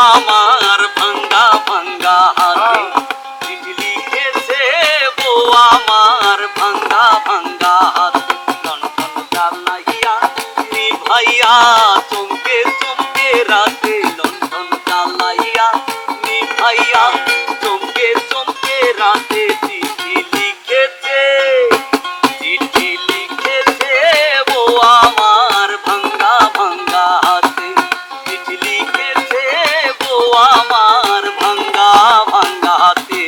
আমার ভাঙ্গা ভাঙ্গা হাতে চিঠি লিখেছে বউ আমার ভাঙ্গা ভাঙ্গা হাতে লন্ঠন জ্বালাইয়া নিভাইয়া চমকে চমকে রাতে লন্ঠন জ্বালাইয়া নিভাইয়া চমকে চমকে রাতে চিঠি লিখেছে বউ আমার ভাঙ্গা ভাঙ্গা হাতে চিঠি লিখেছে বউ আমার ভাঙ্গা ভাঙ্গা হাতে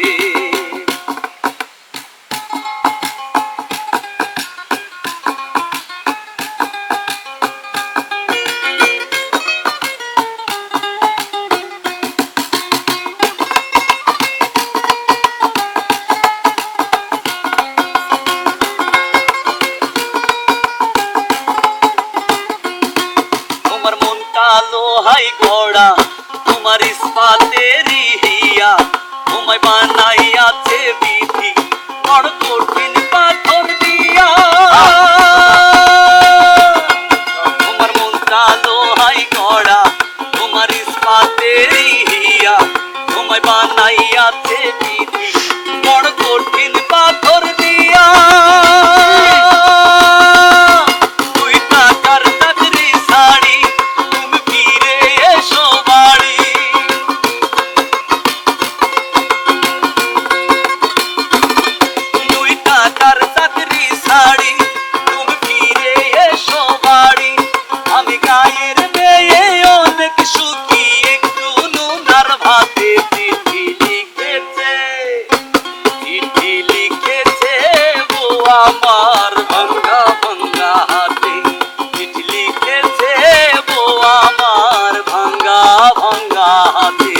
লোহাই ঘোড়া তোমার ইস্পাতেরই হিয়া তোমায় বানাইয়াছে বিধি বড় কঠিন পাথর দিয়া তোমার মনটা লোহাই ঘোড়া তোমার ইস্পাতেরই হিয়া তোমায় বানাইয়াছে বিধি বড় কঠিন পাথর দিয়া আমি গায়ের মেয়ে অনেক সুখী একটু নুনার ভাতে চিঠি লিখেছে বউ আমার ভাঙ্গা ভাঙ্গা হাতে চিঠি লিখেছে বউ আমার ভাঙ্গা ভাঙ্গা হাতে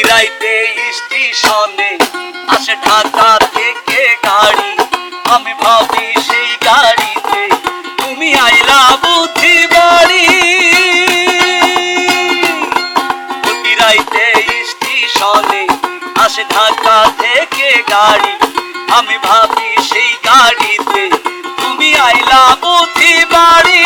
রাইতে স্টেশনে আসে ঢাকা থেকে গাড়ি আমি ভাবি সেই গাড়িতে তুমি আইলা বুঝি বাড়ি প্রতি রাইতে স্টেশনে আসে ঢাকা থেকে গাড়ি আমি ভাবি সেই গাড়িতে তুমি আইলা বুঝি বাড়ি